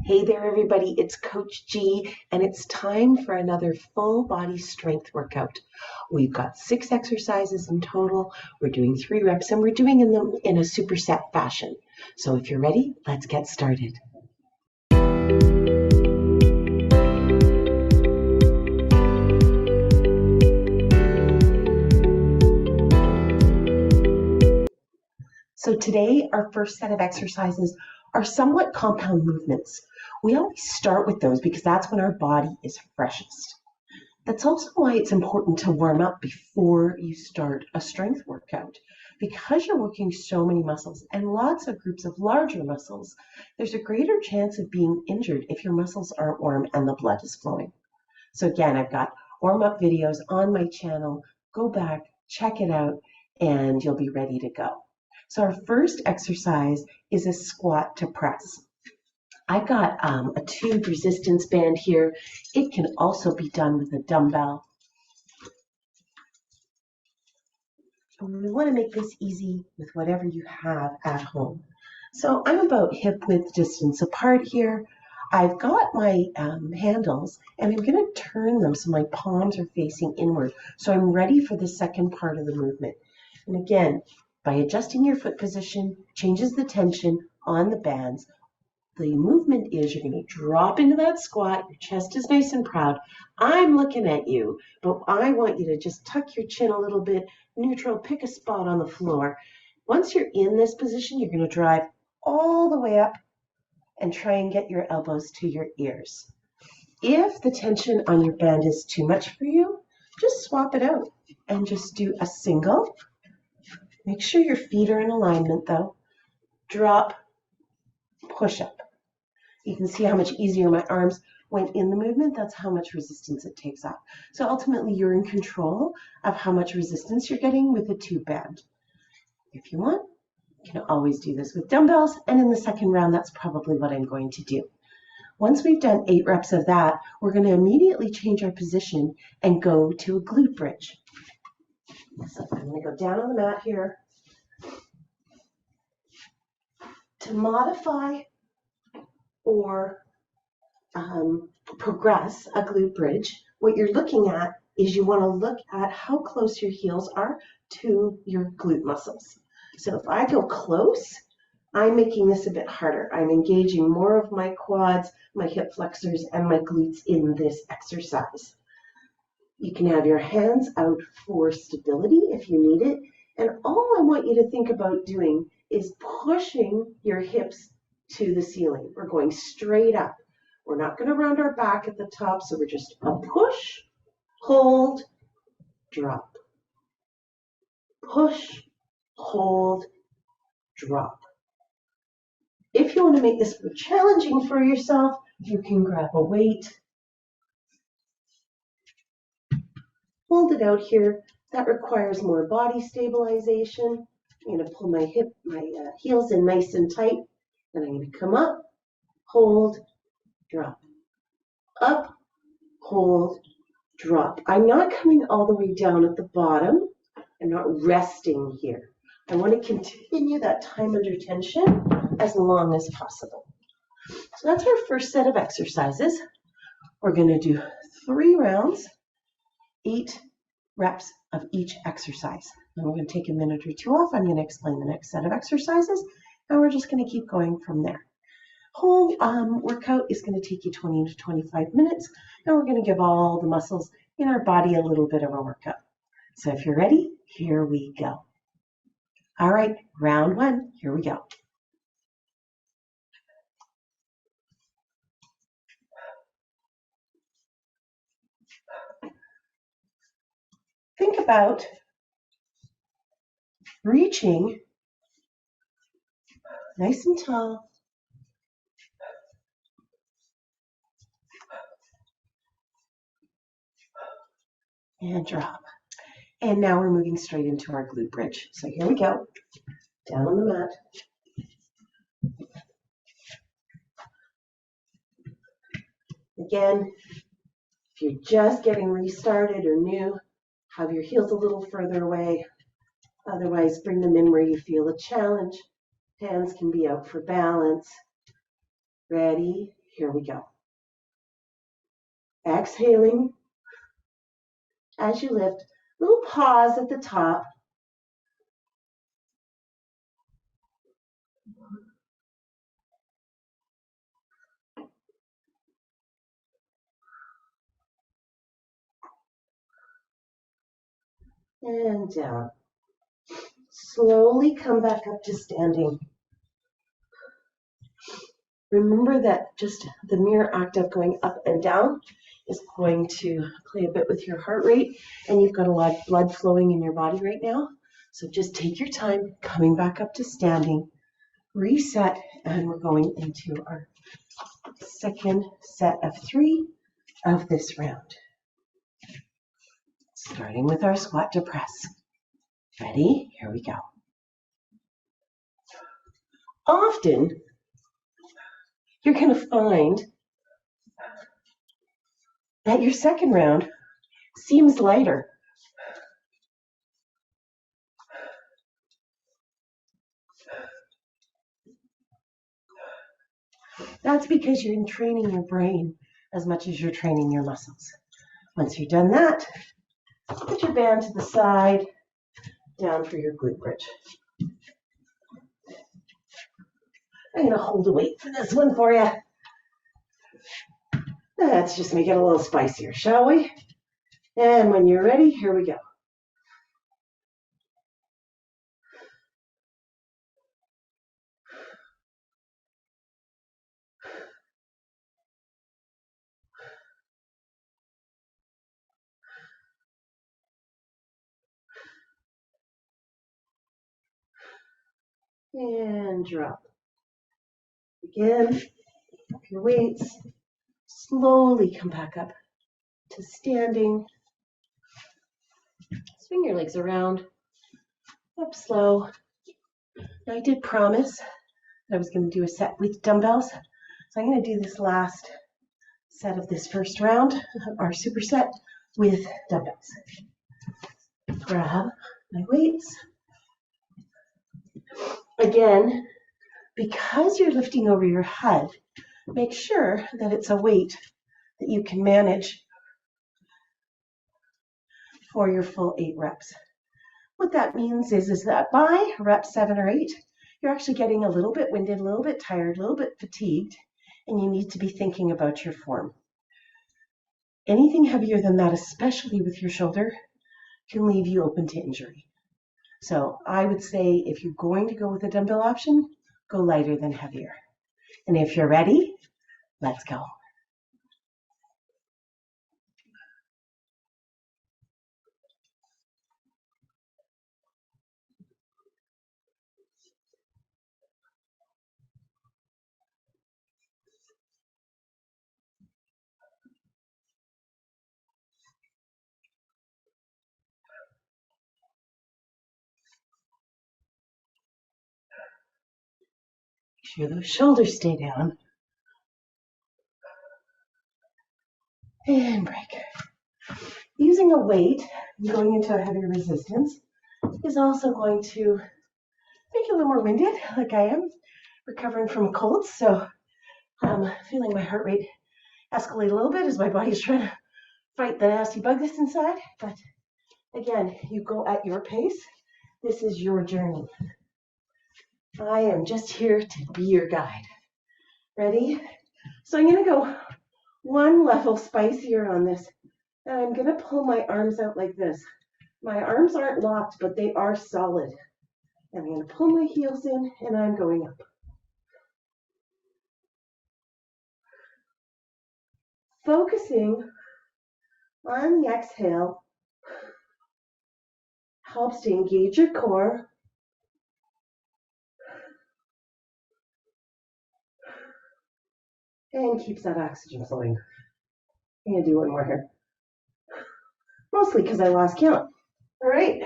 Hey there, everybody. It's Coach G, and it's time for another full body strength workout. We've got 6 exercises in total. We're doing 3 reps, and we're doing them in a superset fashion. So if you're ready, let's get started. So today, our first set of exercises are somewhat compound movements. We always start with those because that's when our body is freshest. That's also why it's important to warm up before you start a strength workout. Because you're working so many muscles and lots of groups of larger muscles, there's a greater chance of being injured if your muscles aren't warm and the blood is flowing. So again, I've got warm-up videos on my channel. Go back, check it out, and you'll be ready to go. So our first exercise is a squat to press. I've got a tube resistance band here. It can also be done with a dumbbell. And we want to make this easy with whatever you have at home. So I'm about hip width distance apart here. I've got my handles, and I'm going to turn them so my palms are facing inward. So I'm ready for the second part of the movement. And again, by adjusting your foot position, changes the tension on the bands. The movement is you're going to drop into that squat. Your chest is nice and proud. I'm looking at you, but I want you to just tuck your chin a little bit, neutral, pick a spot on the floor. Once you're in this position, you're going to drive all the way up and try and get your elbows to your ears. If the tension on your band is too much for you, just swap it out and just do a single. Make sure your feet are in alignment though. Drop, push up. You can see how much easier my arms went in the movement. That's how much resistance it takes off. So ultimately you're in control of how much resistance you're getting with a tube band. If you want, you can always do this with dumbbells, and in the second round, that's probably what I'm going to do. Once we've done 8 reps of that, we're going to immediately change our position and go to a glute bridge. So I'm going to go down on the mat here. To modify or progress a glute bridge, what you're looking at is you want to look at how close your heels are to your glute muscles. So if I go close, I'm making this a bit harder. I'm engaging more of my quads, my hip flexors, and my glutes in this exercise. You can have your hands out for stability if you need it. And all I want you to think about doing is pushing your hips to the ceiling. We're going straight up. We're not going to round our back at the top, so we're just a push, hold, drop. Push, hold, drop. If you want to make this more challenging for yourself, you can grab a weight. Hold it out here. That requires more body stabilization. I'm going to pull my heels in nice and tight, and I'm going to come up, hold, drop. Up, hold, drop. I'm not coming all the way down at the bottom. I'm not resting here. I want to continue that time under tension as long as possible. So that's our first set of exercises. We're going to do 3 rounds, 8 reps of each exercise. Then we're going to take a minute or 2 off. I'm going to explain the next set of exercises, and we're just going to keep going from there. Whole workout is going to take you 20 to 25 minutes, and we're going to give all the muscles in our body a little bit of a workout. So if you're ready, here we go. All right, round 1, here we go. Think about reaching nice and tall. And drop. And now we're moving straight into our glute bridge. So here we go. Down on the mat. Again, if you're just getting restarted or new, have your heels a little further away. Otherwise, bring them in where you feel a challenge. Hands can be out for balance. Ready? here we go. Exhaling as you lift, little pause at the top. And down. Slowly come back up to standing. Remember that just the mere act of going up and down is going to play a bit with your heart rate, and you've got a lot of blood flowing in your body right now. So just take your time coming back up to standing, reset, and we're going into our second set of 3 of this round. Starting with our squat to press. Ready? Here we go. Often, you're going to find that your second round seems lighter. That's because you're training your brain as much as you're training your muscles. Once you've done that, put your band to the side, down for your glute bridge. I'm going to hold a weight for this one for you. Let's just make it a little spicier, shall we? And when you're ready, here we go. And drop. Again, up your weights. Slowly come back up to standing. Swing your legs around. Up slow. Now I did promise that I was going to do a set with dumbbells. So I'm going to do this last set of this first round, our superset, with dumbbells. Grab my weights. Again, because you're lifting over your head, make sure that it's a weight that you can manage for your full 8 reps. What that means is that by rep 7 or 8, you're actually getting a little bit winded, a little bit tired, a little bit fatigued, and you need to be thinking about your form. Anything heavier than that, especially with your shoulder, can leave you open to injury. So I would say if you're going to go with a dumbbell option, go lighter than heavier. And if you're ready, let's go. Make sure those shoulders stay down. And break. Using a weight, going into a heavier resistance, is also going to make you a little more winded, like I am, recovering from a cold. So I'm feeling my heart rate escalate a little bit as my body's trying to fight the nasty bug that's inside. But again, you go at your pace. This is your journey. I am just here to be your guide. Ready? So I'm going to go one level spicier on this. And I'm going to pull my arms out like this. My arms aren't locked, but they are solid. And I'm going to pull my heels in, and I'm going up. Focusing on the exhale helps to engage your core. And keeps that oxygen flowing. I'm going to do one more here. Mostly because I lost count. All right.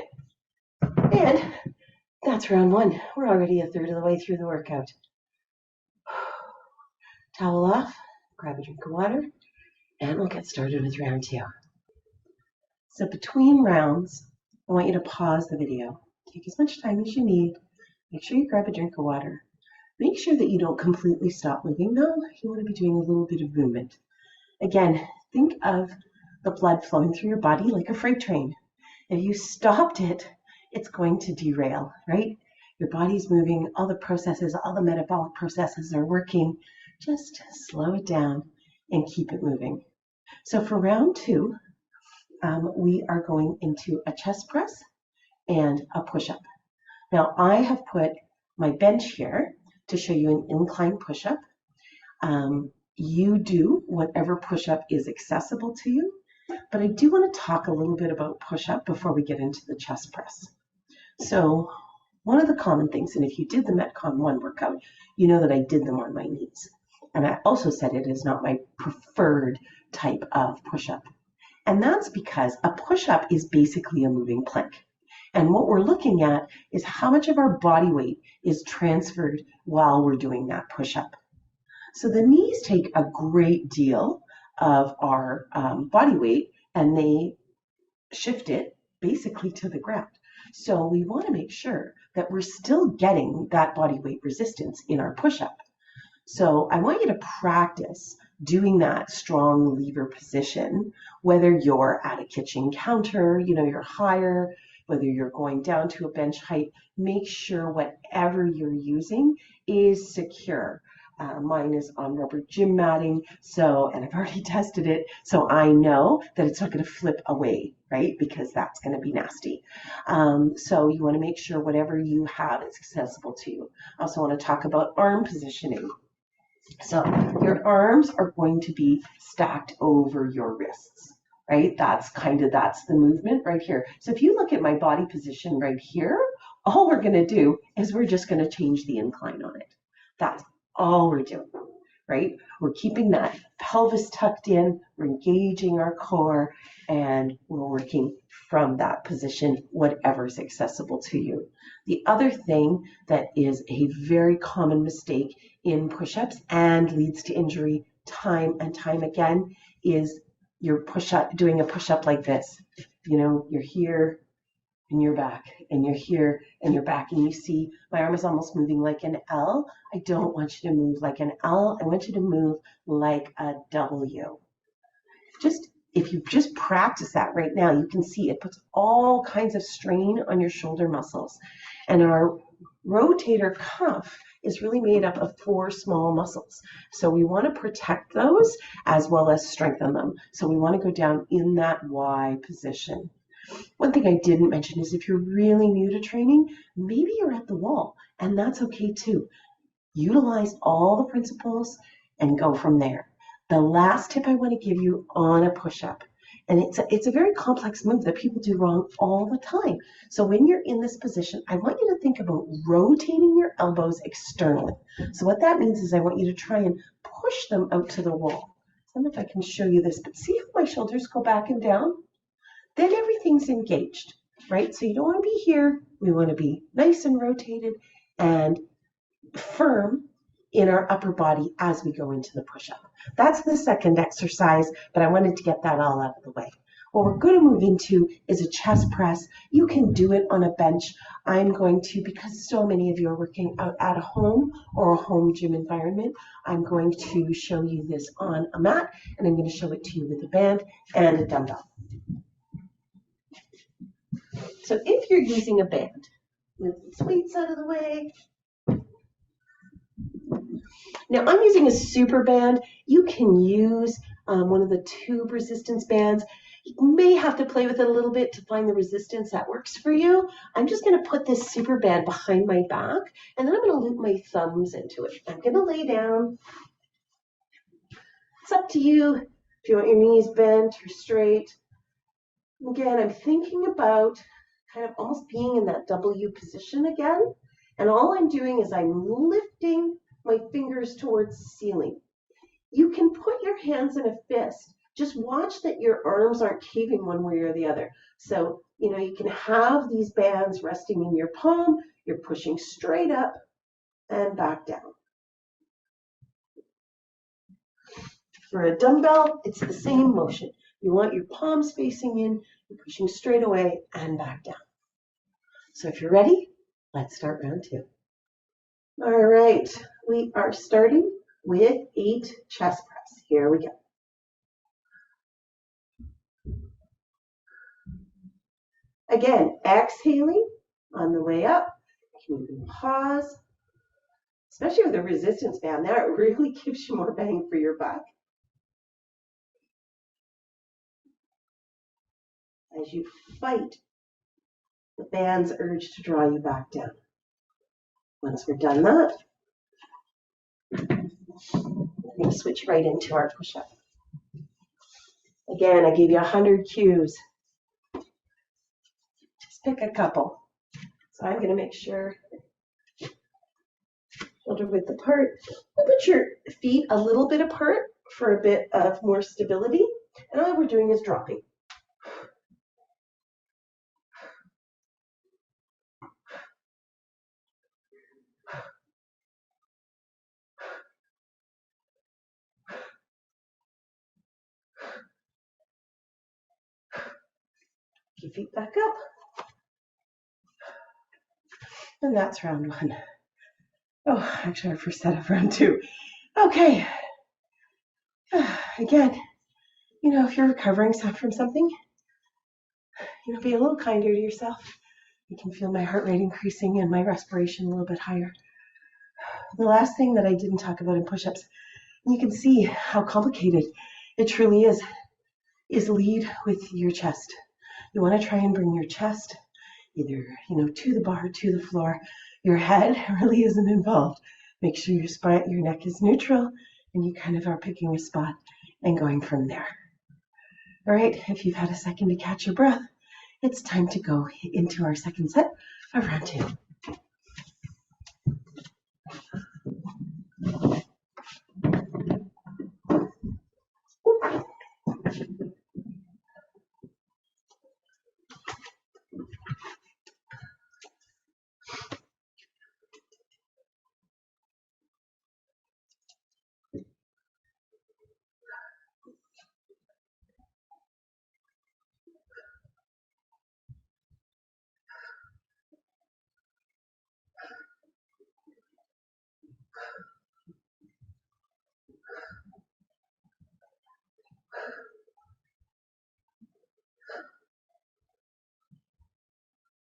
And that's round 1. We're already a third of the way through the workout. Towel off, grab a drink of water, and we'll get started with round 2. So between rounds, I want you to pause the video. Take as much time as you need. Make sure you grab a drink of water. Make sure that you don't completely stop moving though. You want to be doing a little bit of movement. Again, think of the blood flowing through your body like a freight train. If you stopped it, it's going to derail, right? Your body's moving, all the processes, all the metabolic processes are working. Just slow it down and keep it moving. So for round 2, we are going into a chest press and a push-up. Now I have put my bench here to show you an incline push-up. You do whatever push-up is accessible to you, but I do want to talk a little bit about push-up before we get into the chest press. So one of the common things, and if you did the Metcon 1 workout, you know that I did them on my knees. And I also said it is not my preferred type of push-up. And that's because a push-up is basically a moving plank. And what we're looking at is how much of our body weight is transferred while we're doing that push-up. So the knees take a great deal of our body weight and they shift it basically to the ground. So we want to make sure that we're still getting that body weight resistance in our push-up. So I want you to practice doing that strong lever position, whether you're at a kitchen counter, you're higher, whether you're going down to a bench height, make sure whatever you're using is secure. Mine is on rubber gym matting, and I've already tested it, so I know that it's not going to flip away, right? Because that's going to be nasty. So you want to make sure whatever you have is accessible to you. I also want to talk about arm positioning. So your arms are going to be stacked over your wrists, right? That's the movement right here. So if you look at my body position right here, all we're going to do is we're just going to change the incline on it. That's all we're doing, right? We're keeping that pelvis tucked in, we're engaging our core, and we're working from that position, whatever's accessible to you. The other thing that is a very common mistake in push-ups and leads to injury time and time again is you're doing a push-up like this. You're here and you're back, and you're here and you're back, and you see my arm is almost moving like an L. I don't want you to move like an L. I want you to move like a W. If you just practice that right now, you can see it puts all kinds of strain on your shoulder muscles. And our rotator cuff is really made up of 4 small muscles. So we want to protect those as well as strengthen them. So we want to go down in that Y position. One thing I didn't mention is if you're really new to training, maybe you're at the wall, and that's okay too. Utilize all the principles and go from there. The last tip I want to give you on a push-up, and it's a very complex move that people do wrong all the time. So when you're in this position, I want you to think about rotating your elbows externally. So what that means is I want you to try and push them out to the wall. I don't know if I can show you this, but see how my shoulders go back and down? Then everything's engaged, right? So you don't want to be here. We want to be nice and rotated and firm in our upper body as we go into the push-up. That's the second exercise, but I wanted to get that all out of the way. What we're going to move into is a chest press. You can do it on a bench. I'm going to, because so many of you are working out at a home or a home gym environment, I'm going to show you this on a mat, and I'm going to show it to you with a band and a dumbbell. So if you're using a band, move these weights out of the way. Now I'm using a super band. You can use one of the tube resistance bands. You may have to play with it a little bit to find the resistance that works for you. I'm just going to put this super band behind my back, and then I'm going to loop my thumbs into it. I'm going to lay down. It's up to you if you want your knees bent or straight. Again, I'm thinking about kind of almost being in that W position again. And all I'm doing is I'm lifting my fingers towards the ceiling. You can put your hands in a fist. Just watch that your arms aren't caving one way or the other. So, you can have these bands resting in your palm. You're pushing straight up and back down. For a dumbbell, it's the same motion. You want your palms facing in, you're pushing straight away and back down. So if you're ready, let's start round 2. All right, We are starting with 8 chest press. Here we go. Again, exhaling on the way up. You can pause, especially with a resistance band. That really gives you more bang for your buck. As you fight the band's urge to draw you back down. Once we're done that, we're going to switch right into our push-up. Again, I gave you 100 cues. Just pick a couple. So I'm going to make sure shoulder width apart. Put your feet a little bit apart for a bit of more stability. And all we're doing is dropping. Your feet back up. And that's round 1. Oh, actually our first set of round 2. Okay. Again, if you're recovering from something, be a little kinder to yourself. You can feel my heart rate increasing and my respiration a little bit higher. The last thing that I didn't talk about in push-ups, and you can see how complicated it truly is lead with your chest. You want to try and bring your chest either, to the bar, to the floor. Your head really isn't involved. Make sure your neck is neutral and you kind of are picking a spot and going from there. All right, if you've had a second to catch your breath, it's time to go into our second set of round 2.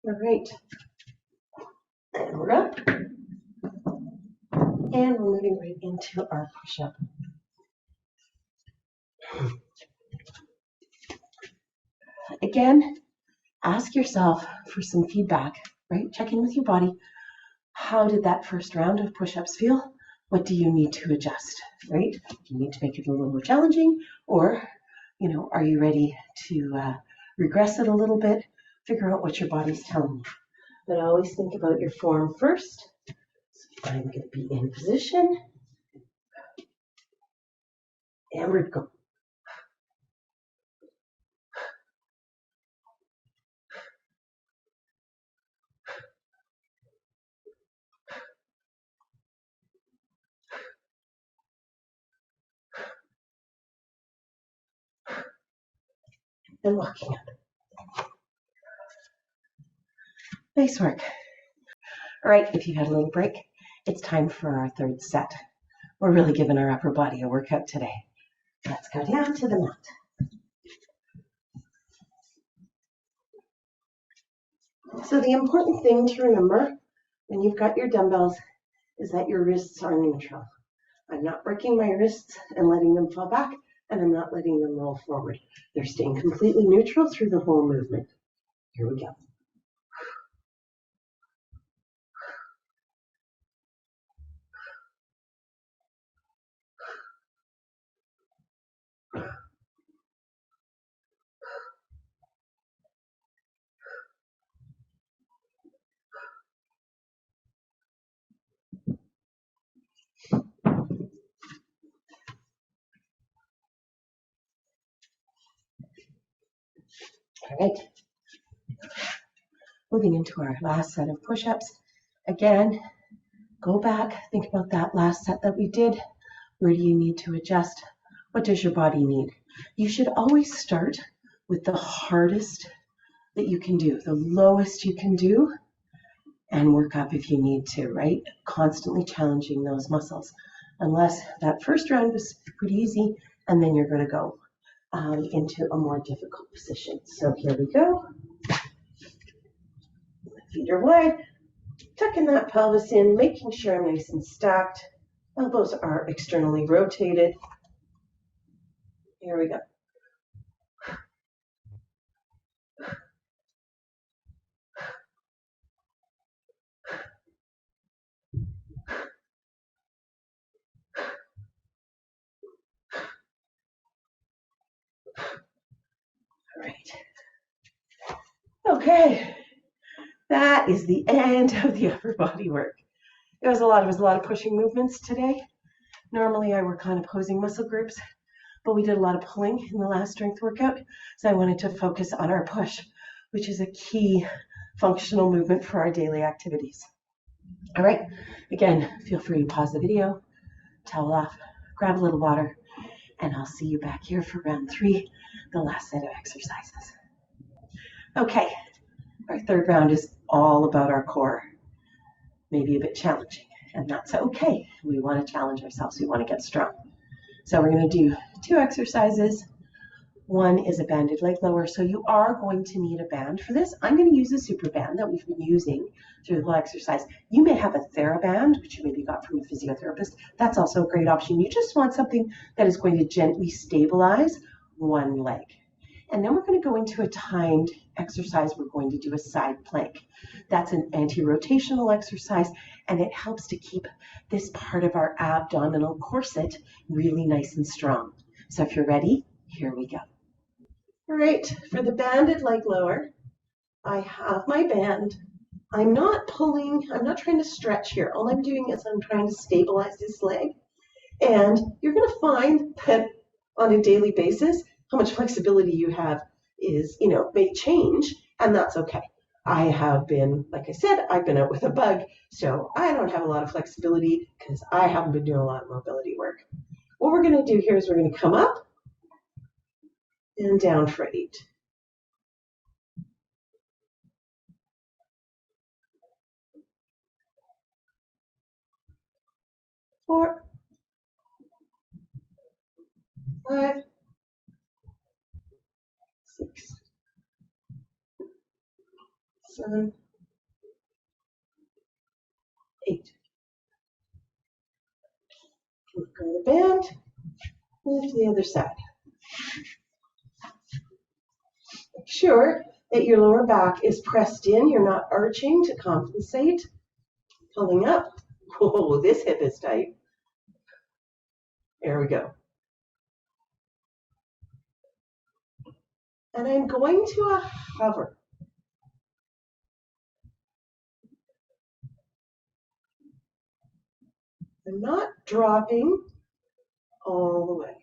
All right, and we're up, and we're moving right into our push-up. Again, ask yourself for some feedback, right? Check in with your body. How did that first round of push-ups feel? What do you need to adjust, right? Do you need to make it a little more challenging, or, are you ready to regress it a little bit? Figure out what your body's telling you. But always think about your form first. So I'm going to be in position. And we're going. And walking up. Nice work. All right, if you had a little break, it's time for our third set. We're really giving our upper body a workout today. Let's go down to the mat. So the important thing to remember when you've got your dumbbells is that your wrists are neutral. I'm not breaking my wrists and letting them fall back, and I'm not letting them roll forward. They're staying completely neutral through the whole movement. Here we go. All right. Moving into our last set of push-ups. Again, go back, think about that last set that we did. Where do you need to adjust? What does your body need? You should always start with the hardest that you can do, the lowest you can do, and work up if you need to, right? Constantly challenging those muscles. Unless that first round was pretty easy, and then you're going to go into a more difficult position. So here we go. Feet are wide, tucking that pelvis in, making sure I'm nice and stacked. Elbows are externally rotated. Here we go. All right. Okay. That is the end of the upper body work. It was a lot of pushing movements today. Normally I work on opposing muscle groups, but we did a lot of pulling in the last strength workout. So I wanted to focus on our push, which is a key functional movement for our daily activities. All right, again, feel free to pause the video, towel off, grab a little water, and I'll see you back here for round 3, the last set of exercises. Okay, our third round is all about our core. Maybe a bit challenging, and that's okay. We want to challenge ourselves. We want to get strong. So we're going to do 2 exercises. One is a banded leg lower. So you are going to need a band for this. I'm going to use a super band that we've been using through the whole exercise. You may have a TheraBand, which you maybe got from a physiotherapist. That's also a great option. You just want something that is going to gently stabilize one leg. And then we're going to go into a timed exercise. We're going to do a side plank. That's an anti-rotational exercise, and it helps to keep this part of our abdominal corset really nice and strong. So if you're ready, here we go. All right, for the banded leg lower, I have my band. I'm not pulling, I'm not trying to stretch here. All I'm doing is I'm trying to stabilize this leg. And you're going to find that on a daily basis, how much flexibility you have is, may change, and that's okay. I have been, like I said, I've been out with a bug, so I don't have a lot of flexibility because I haven't been doing a lot of mobility work. What we're going to do here is we're going to come up and down for 8. 4, 5, 6, 7, 8. Let go of the band, move to the other side. Make sure that your lower back is pressed in. You're not arching to compensate. Pulling up. Whoa, this hip is tight. There we go. And I'm going to a hover. I'm not dropping all the way.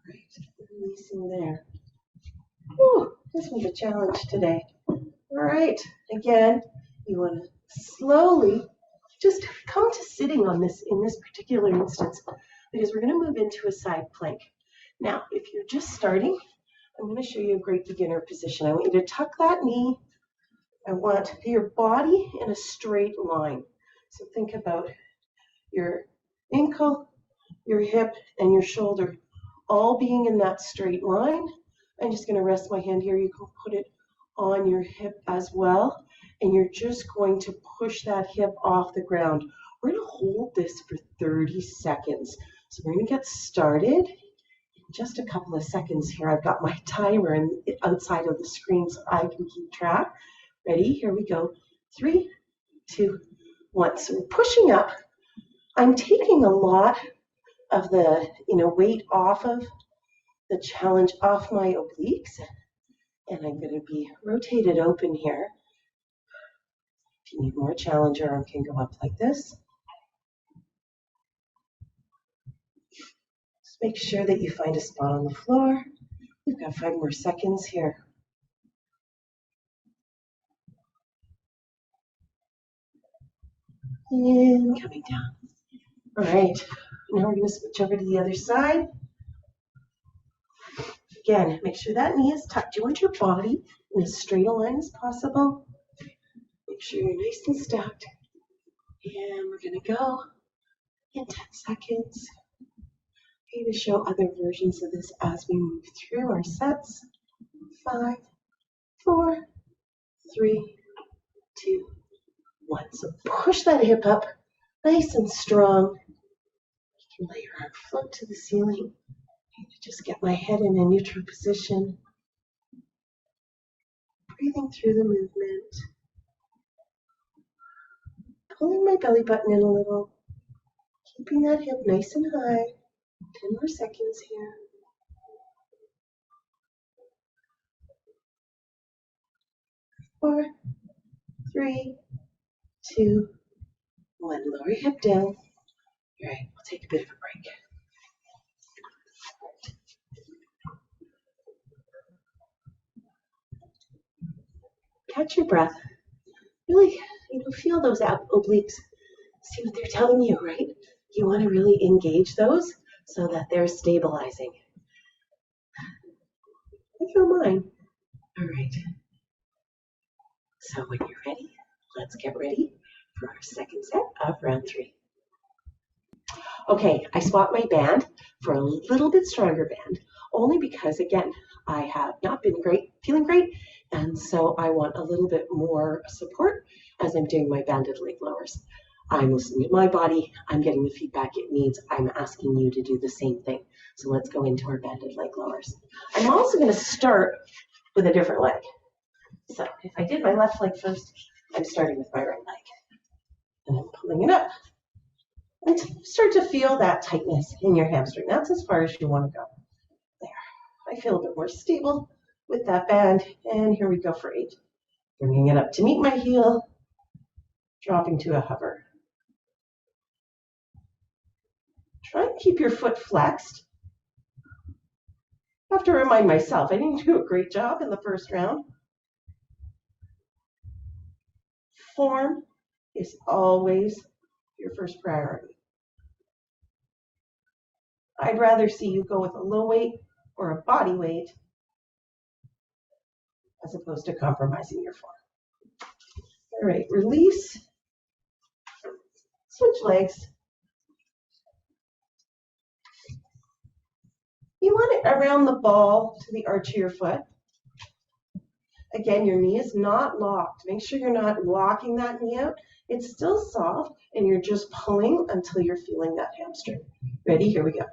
Right, releasing there. Whew, this was a challenge today. All right, again, you want to slowly just come to sitting on this in this particular instance, because we're going to move into a side plank. Now, if you're just starting, I'm going to show you a great beginner position. I want you to tuck that knee. I want your body in a straight line. So think about your ankle, your hip, and your shoulder all being in that straight line. I'm just going to rest my hand here. You can put it on your hip as well. And you're just going to push that hip off the ground. We're going to hold this for 30 seconds. So we're going to get started in just a couple of seconds here. I've got my timer outside of the screen so I can keep track. Ready? Here we go. 3, 2, 1. So we're pushing up. I'm taking a lot of the weight off of the challenge off my obliques, and I'm going to be rotated open here. If you need more challenge, your arm can go up like this. Just make sure that you find a spot on the floor. We've got 5 more seconds here. And coming down. All right, Now we're going to switch over to the other side. Again, make sure that knee is tucked. You want your body in as straight a line as possible. Make sure you're nice and stacked. And we're going to go in 10 seconds. I'm going to show other versions of this as we move through our sets. 5, 4, 3, 2, 1. So push that hip up nice and strong. You can let your arm float to the ceiling. Just get my head in a neutral position. Breathing through the movement. Pulling my belly button in a little. Keeping that hip nice and high. 10 more seconds here. 4, 3, 2, 1. Lower your hip down. All right, we'll take a bit of a break. Catch your breath. Really, feel those obliques. See what they're telling you, right? You want to really engage those so that they're stabilizing. I feel mine. All right. So when you're ready, let's get ready for our second set of round 3. Okay, I swapped my band for a little bit stronger band, only because, again, I have not been feeling great, and so I want a little bit more support as I'm doing my banded leg lowers. I'm listening to my body, I'm getting the feedback it needs, I'm asking you to do the same thing. So let's go into our banded leg lowers. I'm also going to start with a different leg. So if I did my left leg first, I'm starting with my right leg. And I'm pulling it up. Until you start to feel that tightness in your hamstring. That's as far as you want to go. There. I feel a bit more stable with that band. And here we go for 8. Bringing it up to meet my heel, dropping to a hover. Try and keep your foot flexed. I have to remind myself, I didn't do a great job in the first round. Form is always your first priority. I'd rather see you go with a low weight or a body weight as opposed to compromising your form. All right, release. Switch legs. You want it around the ball to the arch of your foot. Again, your knee is not locked. Make sure you're not locking that knee out. It's still soft, and you're just pulling until you're feeling that hamstring. Ready? Here we go.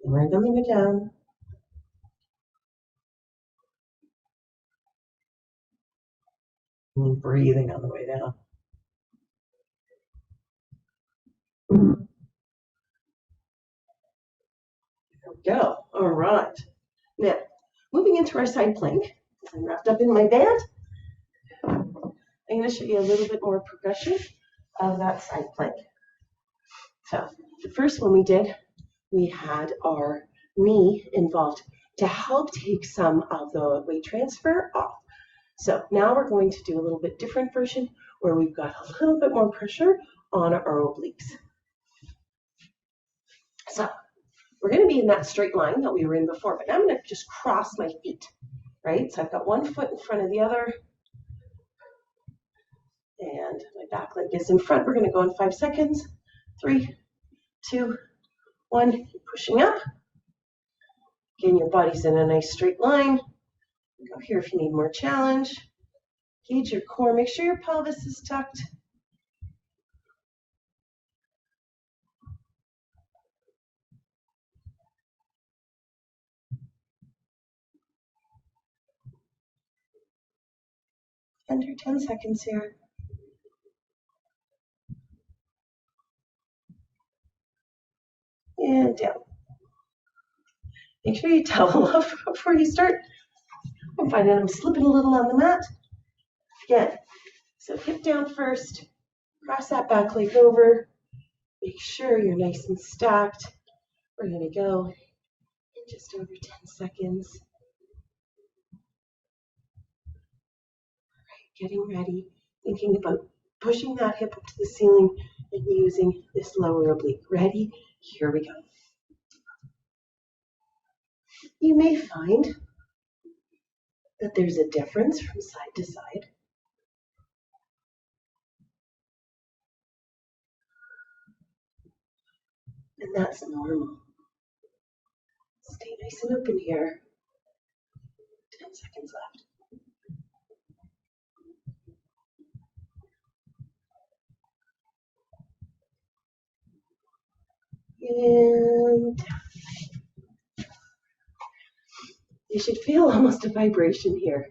We're going to go down. And breathing on the way down. There we go. All right. Now, moving into our side plank. I'm wrapped up in my band. I'm going to show you a little bit more progression of that side plank. So the first one we did, we had our knee involved to help take some of the weight transfer off. So now we're going to do a little bit different version where we've got a little bit more pressure on our obliques. So we're going to be in that straight line that we were in before, but now I'm going to just cross my feet, right? So I've got one foot in front of the other, and my back leg is in front. We're going to go in 5 seconds. 3, 2, 1. Pushing up. Again, your body's in a nice straight line. Go here if you need more challenge. Gauge your core. Make sure your pelvis is tucked. Under 10 seconds here. And down. Make sure you towel off before you start. I'm finding I'm slipping a little on the mat. Again, so hip down first. Cross that back leg over. Make sure you're nice and stacked. We're going to go in just over 10 seconds. getting ready, thinking about pushing that hip up to the ceiling and using this lower oblique. Ready? Here we go. You may find that there's a difference from side to side. And that's normal. Stay nice and open here. 10 seconds left. And down. You should feel almost a vibration here.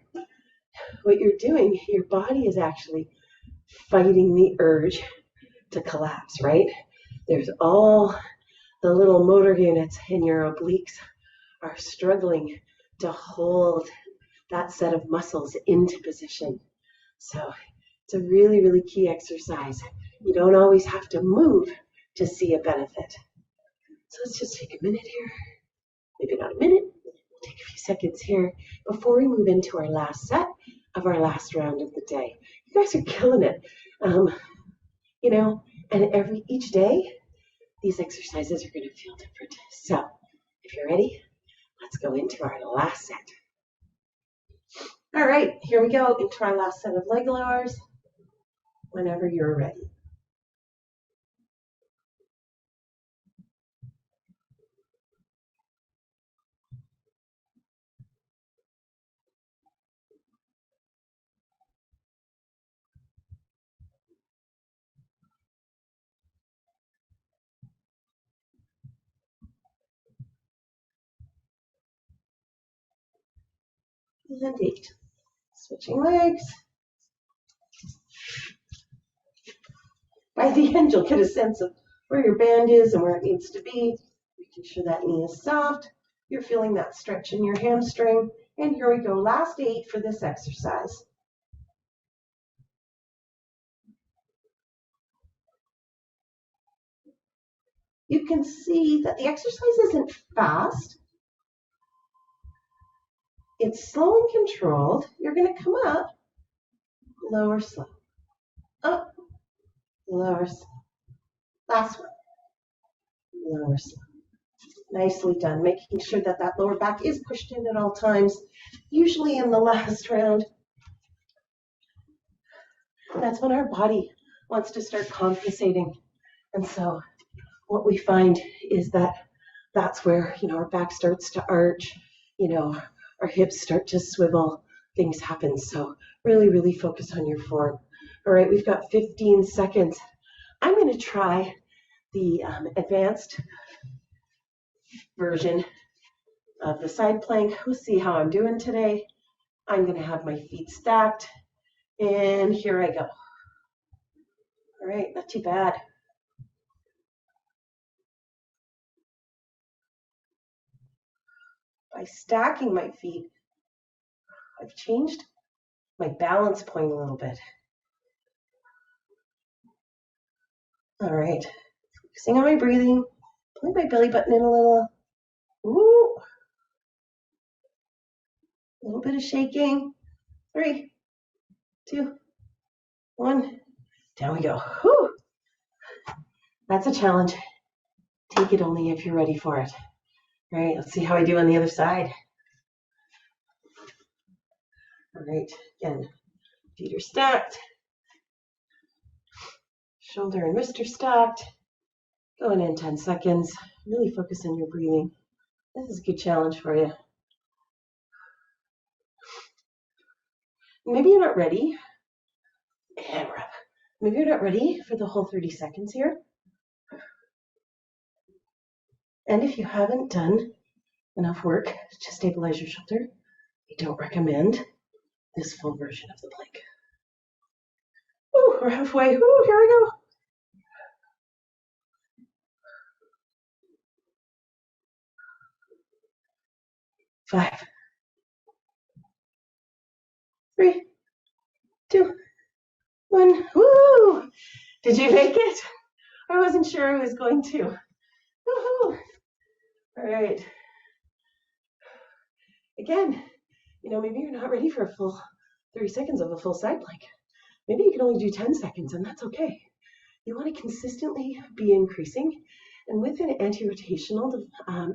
What you're doing, your body is actually fighting the urge to collapse, right? There's all the little motor units in your obliques are struggling to hold that set of muscles into position. So it's a really, really key exercise. You don't always have to move to see a benefit. So let's just take a minute here. Maybe not a minute. We'll take a few seconds here before we move into our last set of our last round of the day. You guys are killing it. You know, and each day, these exercises are going to feel different. So if you're ready, let's go into our last set. All right, here we go into our last set of leg lowers whenever you're ready. And 8. Switching legs. By the end, you'll get a sense of where your band is and where it needs to be. Making sure that knee is soft. You're feeling that stretch in your hamstring. And here we go, last 8 for this exercise. You can see that the exercise isn't fast. It's slow and controlled. You're going to come up, lower, slow. Up, lower, slow. Last one. Lower, slow. Nicely done. Making sure that that lower back is pushed in at all times, usually in the last round. That's when our body wants to start compensating. And so what we find is that that's where, our back starts to arch, our hips start to swivel, things happen. So really, really focus on your form. All right, we've got 15 seconds. I'm going to try the advanced version of the side plank. We'll see how I'm doing today. I'm going to have my feet stacked, and here I go. All right, not too bad. By stacking my feet, I've changed my balance point a little bit. All right, focusing on my breathing, pulling my belly button in a little. Ooh. A little bit of shaking. 3, 2, 1. Down we go. Whew. That's a challenge. Take it only if you're ready for it. All right, let's see how I do on the other side. All right, again, feet are stacked. Shoulder and wrist are stacked. Going in 10 seconds. Really focus on your breathing. This is a good challenge for you. Maybe you're not ready. And we're up. Maybe you're not ready for the whole 30 seconds here. And if you haven't done enough work to stabilize your shoulder, I don't recommend this full version of the plank. Ooh, we're halfway. Ooh, here we go. 5, 3, 2, 1. Woo! Did you make it? I wasn't sure I was going to. Woohoo! All right. Again, maybe you're not ready for a full 30 seconds of a full side plank. Maybe you can only do 10 seconds, and that's okay. You want to consistently be increasing. And with an anti-rotational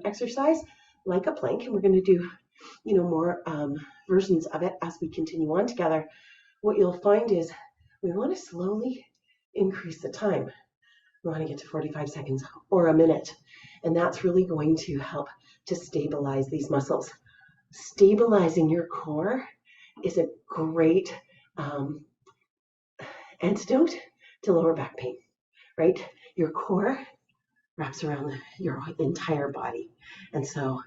exercise, like a plank, and we're going to do, more versions of it as we continue on together, what you'll find is we want to slowly increase the time. We want to get to 45 seconds or a minute. And that's really going to help to stabilize these muscles. Stabilizing your core is a great antidote to lower back pain, right? Your core wraps around your entire body. And so,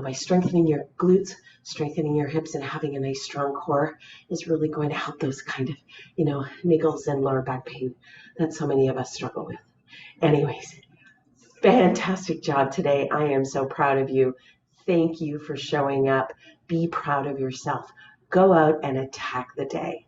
by strengthening your glutes, strengthening your hips, and having a nice strong core is really going to help those kind of, niggles and lower back pain that so many of us struggle with. Anyways, fantastic job today. I am so proud of you. Thank you for showing up. Be proud of yourself. Go out and attack the day.